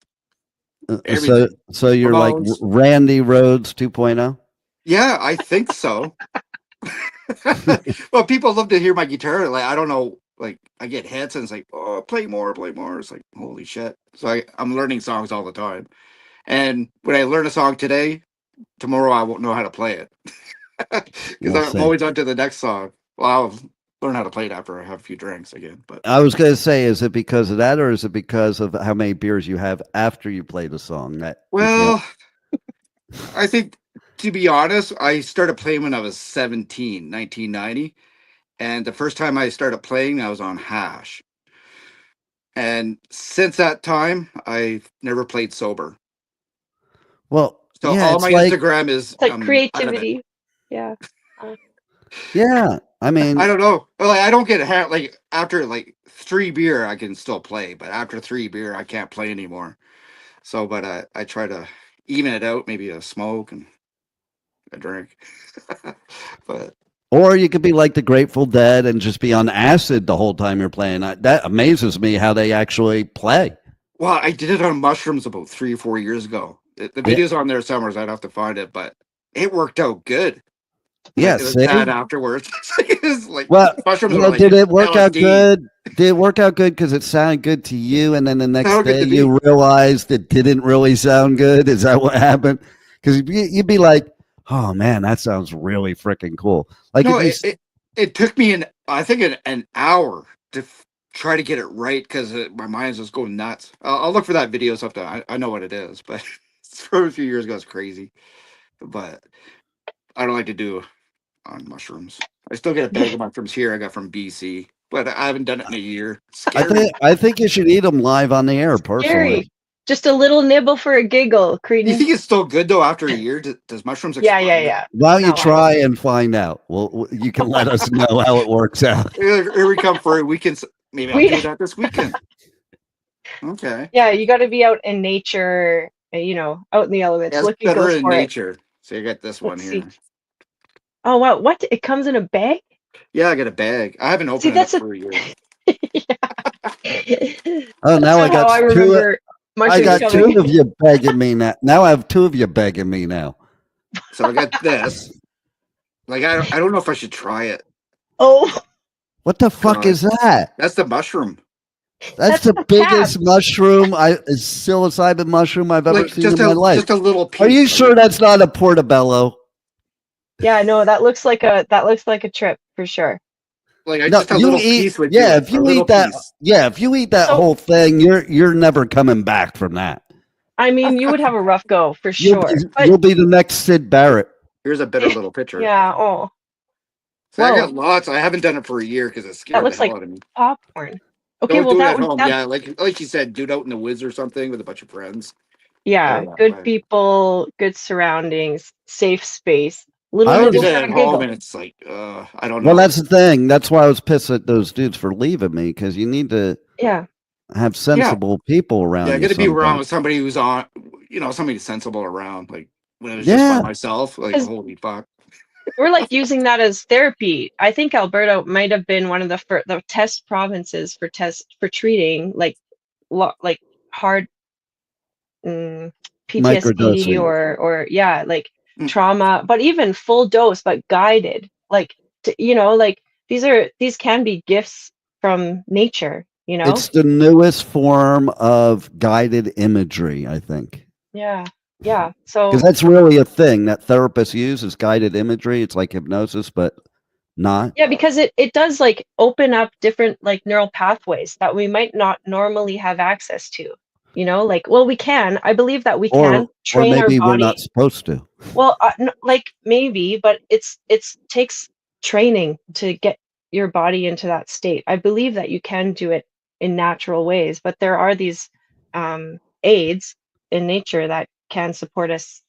B: So
D: everything.
B: you're like
D: Ramones.
B: Randy Rhodes 2.0.
D: Yeah, I think so. Well, people love to hear my guitar. Like I don't know, like I get hits and it's like, oh, play more, play more. It's like holy shit. So I'm learning songs all the time. And when I learn a song today, tomorrow I won't know how to play it because
B: We'll
D: I'm
B: see.
D: always on to the next song. Well, I'll learn how to play it after I have a few drinks again. But
B: I was going to say, is it because of that, or is it because of how many beers you have after you play the song? That
D: well, I think to be honest, I started playing when I was 17, 1990. And the first time I started playing, I was on hash. And since that time, I've never played sober.
B: well,
D: So
B: yeah,
D: all
B: it's
D: my
B: like
D: Instagram is
C: It's like
D: out of it.
C: creativity. Yeah.
B: yeah. I mean,
D: I don't know. Like I don't get like after like 3 beer, I can still play, but after 3 beer, I can't play anymore. So, but I try to even it out, maybe a smoke and a drink. But
B: or you could be like the Grateful Dead and just be on acid the whole time you're playing. That amazes me how they actually play.
D: well, I did it on mushrooms about 3 or 4 years ago. The
B: Yeah.
D: video's on there somewhere. So I'd have to find it, but it worked out good.
B: Yeah,
D: Like, it was
B: see?
D: bad afterwards. It's like
B: Well,
D: mushrooms were like
B: did it work out
D: LSD.
B: good? Did it work out good because it sounded good to you, and then the next
D: Sounded good
B: day
D: to me.
B: you realized it didn't really sound good? Is that what happened? Because you'd be like, "Oh man, that sounds really freaking cool." Like
D: No,
B: if you,
D: it took me I think an hour to try to get it right because my mind's just going nuts. I'll look for that video sometime. I know what it is, but it's from a few years ago. It's crazy, but I don't like to do on mushrooms. I still get a bag of mushrooms here. I got from BC, but I haven't done it in a year. Scary.
B: I think you should eat them live on the air. Personally,
C: Scary. Just a little nibble for a giggle,
D: You
C: Kretin.
D: think it's still good though after a year? Does mushrooms
C: Yeah,
D: expire?
C: yeah.
B: why don't you
C: No.
B: try and find out? Well, you can let us know how it works out.
D: Here we come for a weekend. Maybe I'll do that this weekend. Okay.
C: Yeah, you got to be out in nature, out in the elements.
D: Yeah, it's
C: Looking
D: better
C: goes
D: in
C: for it.
D: nature. So you got this one
C: Let's
D: here.
C: see. Oh wow, what? It comes in a bag?
D: Yeah, I got a bag. I haven't opened
C: See,
D: it up
C: that's
D: for a year.
B: Oh, now
C: That's
B: I got
C: how I
B: two.
C: remember
B: I
C: mushrooms
B: got
C: coming.
B: two of you begging me now. Now I have two of you begging me now.
D: So I got this. Like I don't know if I should try it.
C: Oh,
B: What the fuck is that?
D: That's the mushroom.
B: That's the biggest mushroom, psilocybin mushroom I've ever
D: Like
B: seen in my life.
D: just a little piece.
B: Are you sure that's not a portobello?
C: yeah, no, that looks like a trip for sure.
D: Like
B: No,
D: just a little piece would do
B: if you eat that,
D: piece.
B: if you eat that
C: So-
B: whole thing, you're never coming back from that.
C: I mean, you would have a rough go for sure.
B: You'll be the next Sid Barrett.
D: Here's a better little picture.
C: Yeah. Oh,
D: So I
C: Whoa.
D: got lots. I haven't done it for a year because it scared
C: that looks
D: the hell
C: like
D: out of me.
C: popcorn. Okay,
D: Don't
C: well
D: do it
C: that
D: at
C: would
D: home.
C: that,
D: Yeah, like you said, do it out in the woods or something with a bunch of friends.
C: yeah,
D: Oh,
C: good
D: right.
C: people, good surroundings, safe space.
B: I
C: Little
B: was-
D: Do
C: nibble
D: that
C: for a
D: at home,
C: giggle.
D: and it's like, I don't know.
B: Well, that's the thing. That's why I was pissed at those dudes for leaving me, because you need to
C: Yeah.
B: have sensible people around
D: Yeah, I
B: you.
D: got to be around
B: sometimes.
D: with somebody who's on, somebody sensible around. Like when it was just by myself, like
C: 'Cause-
D: holy fuck.
C: We're like using that as therapy. I think Alberta might have been one of the test provinces for treating like hard PTSD
B: Microdosing.
C: or yeah, like
D: Mm.
C: trauma, but even full dose, but guided. Like these can be gifts from nature.
B: It's the newest form of guided imagery, I think.
C: Yeah. So
B: Because that's really a thing that therapists use is guided imagery. It's like hypnosis, but not.
C: yeah, because it does like open up different like neural pathways that we might not normally have access to. You know, like, well, we can. I believe that we
B: or
C: can train our
B: maybe we're
C: body.
B: not supposed to.
C: Well, like maybe, but it's takes training to get your body into that state. I believe that you can do it in natural ways, but there are these aids in nature that can support us,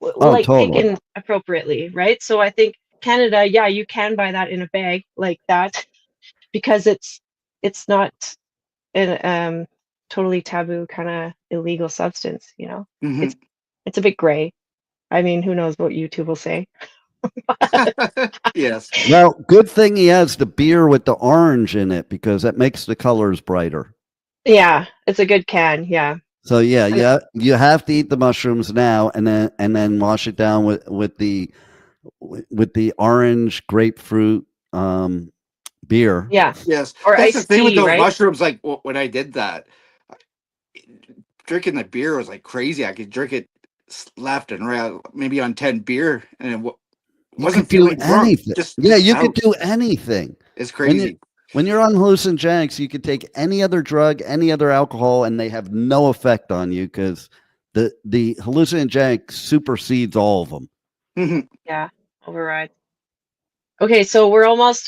B: Oh,
C: like
B: totally.
C: taken appropriately, right? So I think Canada, yeah, you can buy that in a bag like that because it's not an totally taboo kind of illegal substance, you know.
D: Mhm.
C: It's a bit gray. I mean, who knows what YouTube will say.
D: Yes.
B: Well, good thing he has the beer with the orange in it because that makes the colors brighter.
C: Yeah, it's a good can. Yeah.
B: So yeah,
C: And
B: you have to eat the mushrooms now, and then wash it down with the orange grapefruit beer.
C: yeah,
D: Yes.
C: or
D: That's the
C: iced
D: thing with
C: tea,
D: those
C: right?
D: mushrooms. Like when I did that, drinking the beer was like crazy. I could drink it left and right, maybe on 10 beer, and it
B: You
D: wasn't
B: could do
D: feeling drunk.
B: anything.
D: Just
B: Yeah, you could
D: out.
B: do anything.
D: It's
B: When you
D: crazy.
B: when you're on hallucinogenics, you could take any other drug, any other alcohol, and they have no effect on you because the hallucinogenic supersedes all of them.
D: Mhm.
C: Yeah, override. Okay, so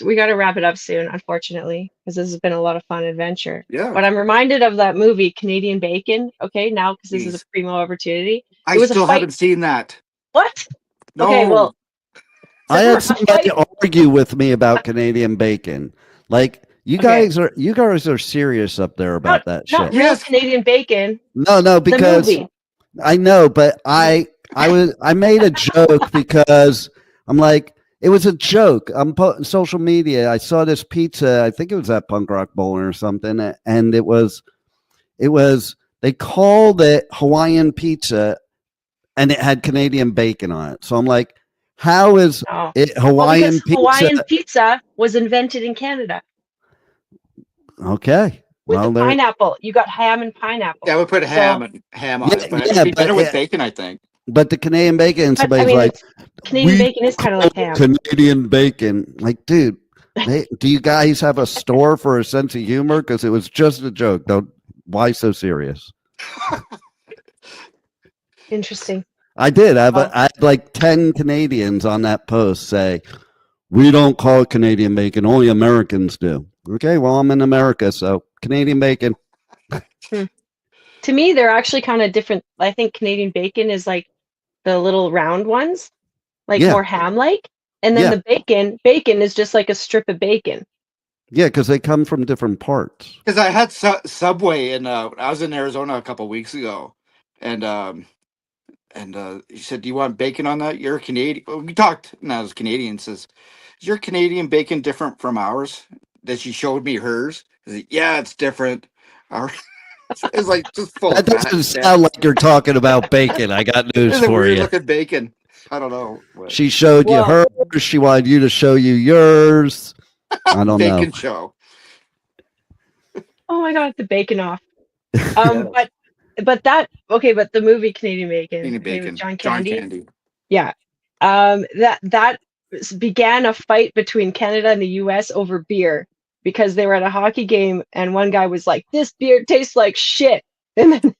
C: we got to wrap it up soon, unfortunately, because this has been a lot of fun adventure.
D: Yeah.
C: But I'm reminded of that movie, Canadian Bacon. Okay, now because this is a
D: Jeez.
C: primo opportunity.
D: I
C: It was a
D: still
C: fight.
D: haven't seen that.
C: What? Okay,
D: No.
C: well,
B: I
C: a
B: had somebody
C: fight
B: argue with me about Canadian bacon. Like
C: okay,
B: you guys are serious up there
C: not
B: about that
C: not
B: shit.
C: real
D: Yes.
C: Canadian bacon,
B: No,
C: the
B: because
C: movie.
B: I know, but I made a joke because I'm like it was a joke. I'm putting social media. I saw this pizza. I think it was at Punk Rock Bowling or something, and it was they called it Hawaiian pizza, and it had Canadian bacon on it. So I'm like, how is
C: No.
B: it
C: Well,
B: Hawaiian
C: because
B: pizza?
C: Hawaiian pizza was invented in Canada
B: Okay,
C: with the
B: well there.
C: pineapple. You got ham and pineapple.
D: Yeah, we put
C: So,
D: ham on
B: Yeah,
D: it, but it'd
B: yeah,
D: be better with bacon, I think.
B: but the Canadian bacon,
C: but I
B: somebody's
C: mean,
B: like,
C: it's Canadian
B: we
C: bacon is kind of
B: call
C: like
B: it
C: ham.
B: Canadian bacon. Like, dude, do you guys have a store for a sense of humor? Because it was just a joke. Don't. Why so serious?
C: Interesting.
B: I did.
C: Well,
B: I had like 10 Canadians on that post say, we don't call it Canadian bacon. Only Americans do. Okay, well, I'm in America, so Canadian bacon.
C: to me, they're actually kind of different. I think Canadian bacon is like the little round ones, like
B: Yeah,
C: more ham-like, and then
B: yeah,
C: the bacon is just like a strip of bacon.
B: yeah, because they come from different parts.
D: Because I had Subway, and I was in Arizona a couple weeks ago, and he said, "Do you want bacon on that? You're Canadian." Well, we talked, and I was Canadian. Says, "Is your Canadian bacon different from ours?" Then she showed me hers. I said, "Yeah, it's different." Our it's like just full
B: That
D: of fat
B: doesn't
D: and shit.
B: sound like you're talking about bacon. I got news
D: It's a
B: for
D: weird
B: you.
D: looking bacon. I don't know. What.
B: She showed you
C: Well,
B: hers. She wanted you to show you yours. I don't know.
D: Bacon show.
C: oh my God, the bacon off.
D: Yes.
C: But that okay, but the movie Canadian Bacon,
D: Canadian
C: okay, with
D: bacon.
C: John
D: John
C: Candy,
D: Candy.
C: yeah, that began a fight between Canada and the U.S. over beer because they were at a hockey game and one guy was like, "This beer tastes like shit," and then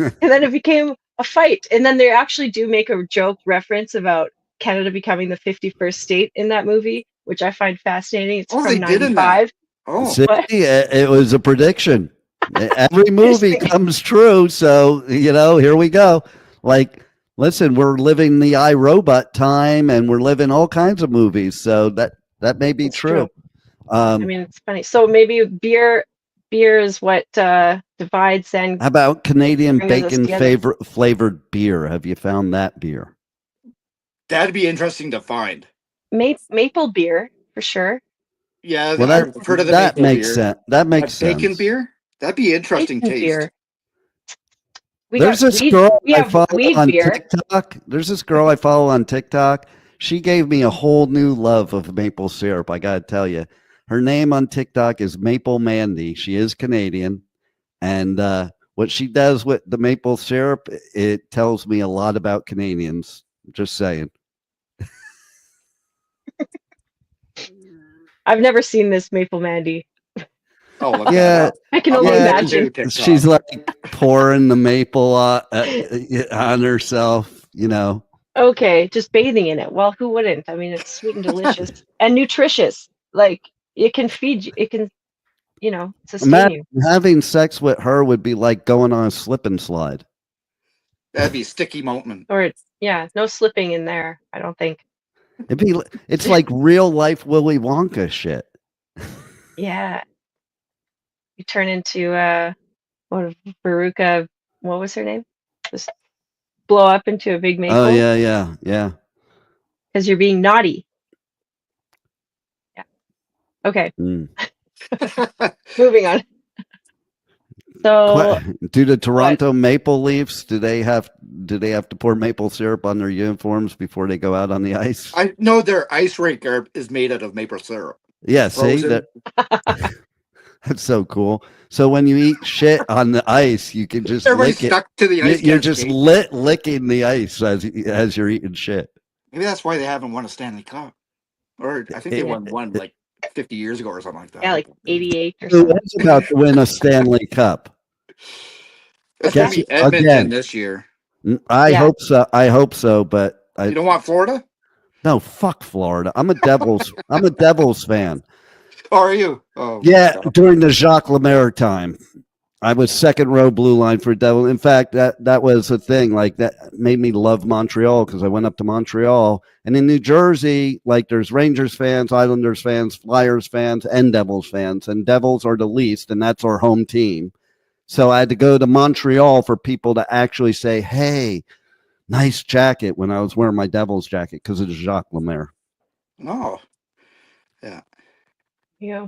C: and then it became a fight. And then they actually do make a joke reference about Canada becoming the 51st state in that movie, which I find fascinating. It's
D: Oh,
C: from
D: they did in that.
C: '95.
D: Oh,
B: See,
C: What?
B: it was a prediction. Every movie
C: Interesting.
B: comes true. So, here we go. Like, listen, we're living the iRobot time and we're living all kinds of movies. So that may be
C: It's
B: true.
C: true. I mean, it's funny. So maybe beer is what divides and
B: How about Canadian
C: brings us
B: bacon
C: together.
B: flavored beer? Have you found that beer?
D: that'd be interesting to find.
C: Maple beer for sure.
D: Yeah,
B: Well,
D: I've heard of the
B: that
D: maple
B: makes
D: beer.
B: sense. That makes
D: Bacon
B: sense.
D: beer? That'd be interesting
C: Bacon
D: taste.
C: beer. We
B: There's
C: got
B: this
C: weed.
B: girl
C: We
B: I
C: have
B: follow
C: weed
B: on
C: beer.
B: TikTok. There's this girl I follow on TikTok. She gave me a whole new love of maple syrup. I gotta tell you, her name on TikTok is Maple Mandy. She is Canadian, and what she does with the maple syrup, it tells me a lot about Canadians. Just saying.
C: I've never seen this Maple Mandy.
D: Oh, look
B: Yeah,
C: I can only imagine.
B: she's like pouring the maple on herself, you know.
C: Okay, just bathing in it. Well, who wouldn't? I mean, it's sweet and delicious and nutritious. Like it can feed you, it can, sustain
B: Imagine
C: you.
B: having sex with her would be like going on a slip and slide.
D: That'd be sticky moment.
C: Or no slipping in there, I don't think.
B: It's like real life Willy Wonka shit.
C: Yeah. You turn into Veruca, what was her name? Just blow up into a big maple.
B: Oh yeah.
C: Because you're being naughty. Yeah. Okay. Moving on. So
B: do the Toronto Maple Leafs, do they have to pour maple syrup on their uniforms before they go out on the ice?
D: I know their ice rink is made out of maple syrup.
B: Yeah, see that. That's so cool. So when you eat shit on the ice, you can just lick it.
D: To the ice.
B: You're just licking the ice as you're eating shit.
D: Maybe that's why they haven't won a Stanley Cup. Or I think they won one like 50 years ago or something like that.
C: Yeah, like 88 or something.
B: Who's about to win a Stanley Cup?
D: It's going to be Edmonton again this year.
B: I hope so, but
D: you don't want Florida?
B: No, fuck Florida. I'm a Devils fan.
D: Oh, are you? Oh,
B: yeah, during the Jacques Lemaire time. I was second row blue line for Devil. In fact, that was a thing. Like that made me love Montreal because I went up to Montreal. And in New Jersey, like there's Rangers fans, Islanders fans, Flyers fans, and Devils fans. And Devils are the least, and that's our home team. So I had to go to Montreal for people to actually say, hey, nice jacket when I was wearing my Devils jacket because of Jacques Lemaire.
D: Oh, yeah.
C: Yeah.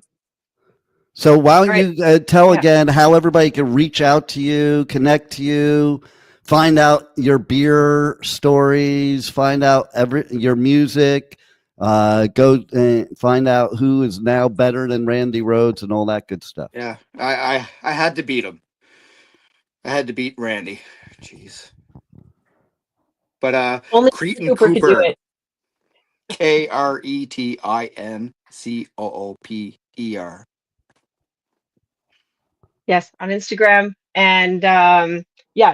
B: So why don't you tell again how everybody can reach out to you, connect to you, find out your beer stories, find out your music, go and find out who is now better than Randy Rhoads and all that good stuff.
D: Yeah, I had to beat him. I had to beat Randy. Jeez. But
C: only
D: Kretin
C: Cooper could do it.
D: KRETINCOOPER.
C: Yes, on Instagram. And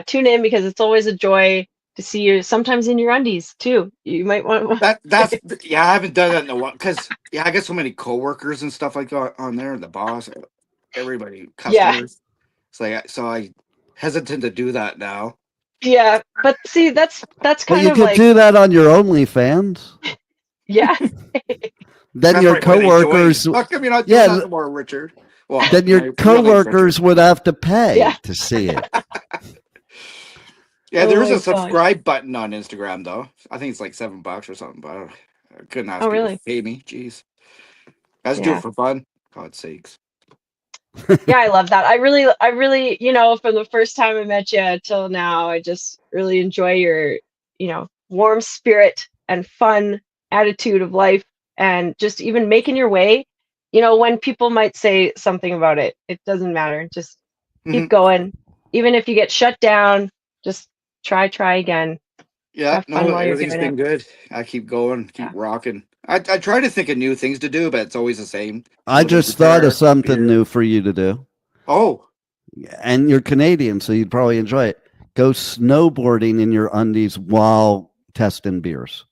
C: tune in because it's always a joy to see you sometimes in your undies too. You might want
D: that's I haven't done that in a while because I get so many coworkers and stuff like that on there, the boss, everybody, customers. So I hesitant to do that now.
C: Yeah, but see that's kind
B: you
C: of
B: could
C: like
B: do that on your OnlyFans.
C: Yeah.
B: Then
D: that's
B: your coworkers.
D: How come you're not doing that anymore, Richard? Well,
B: then your coworkers would have to pay to see it.
D: Yeah, there is a subscribe button on Instagram though. I think it's like $7 or something, but I couldn't ask people to pay me. Jeez. I just do it for fun. God's sakes.
C: Yeah, I love that. I really, from the first time I met you till now, I just really enjoy your, warm spirit and fun attitude of life and just even making your way. When people might say something about it, it doesn't matter. Just keep going. Even if you get shut down, just try again.
D: Yeah, everything's been good. I keep going, keep rocking. I try to think of new things to do, but it's always the same.
B: I just thought of something new for you to do.
D: Oh.
B: And you're Canadian, so you'd probably enjoy it. Go snowboarding in your undies while testing beers.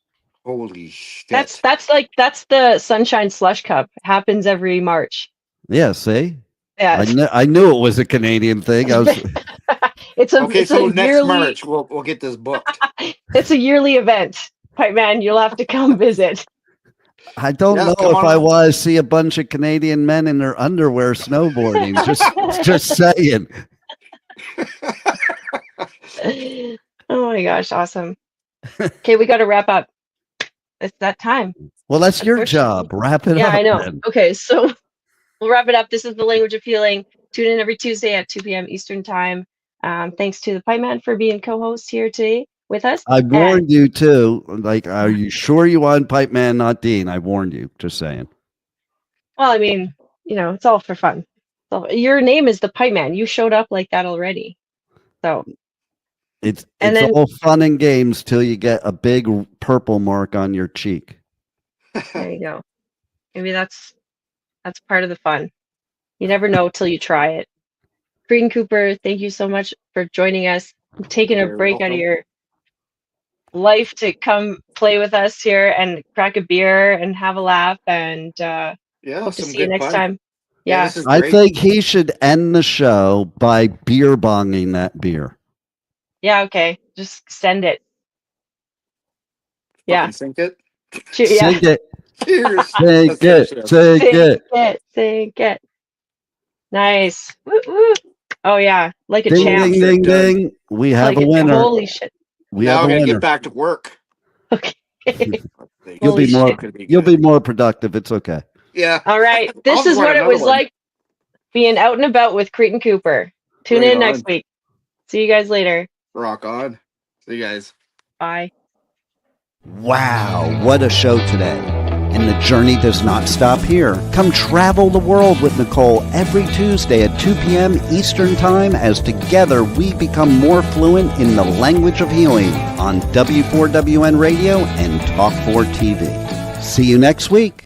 D: Holy shit.
C: That's the Sunshine Slush Cup. Happens every March.
B: Yeah, see?
C: Yeah.
B: I knew it was a Canadian thing. I was
C: so
D: next March we'll get this booked.
C: It's a yearly event. Pipe Man, you'll have to come visit.
B: I don't know if I want to see a bunch of Canadian men in their underwear snowboarding. just saying.
C: Oh my gosh, awesome. Okay, we got to wrap up. It's that time.
B: Well, that's your job. Wrap it up.
C: Yeah, I know.
B: Then.
C: Okay, so we'll wrap it up. This is The Language of Healing. Tune in every Tuesday at 2 p.m. Eastern Time. Thanks to the Pipe Man for being co-host here today with us.
B: I warned you too. Like, are you sure you want Pipe Man, not Dean? I warned you. Just saying.
C: Well, I mean, it's all for fun. So your name is the Pipe Man. You showed up like that already. So
B: it's all fun and games till you get a big purple mark on your cheek.
C: There you go. Maybe that's part of the fun. You never know till you try it. Kretin Cooper, thank you so much for joining us, taking a break out of your life to come play with us here and crack a beer and have a laugh, and hope to see you next time. Yeah,
B: I think he should end the show by beer bonging that beer.
C: Yeah, okay. Just send it. Yeah.
D: Sink it.
B: Sink it.
D: Cheers.
B: Sink it. Sink it.
C: Sink it. Nice. Woo, woo. Oh yeah, like a
B: ding,
C: champ.
B: Ding, ding, ding. We have a winner.
C: Holy shit.
B: We
D: now
B: have a winner.
D: Get back to work.
C: Okay.
B: You'll be more productive. It's okay.
D: Yeah.
C: All right. This is what it was like being out and about with Kretin Cooper. Tune in next week. See you guys later.
D: Rock on. See you guys.
C: Bye.
B: Wow, what a show today. And the journey does not stop here. Come travel the world with Nicole every Tuesday at 2 p.m. Eastern Time as together we become more fluent in the language of healing on W4WN Radio and Talk4 TV. See you next week.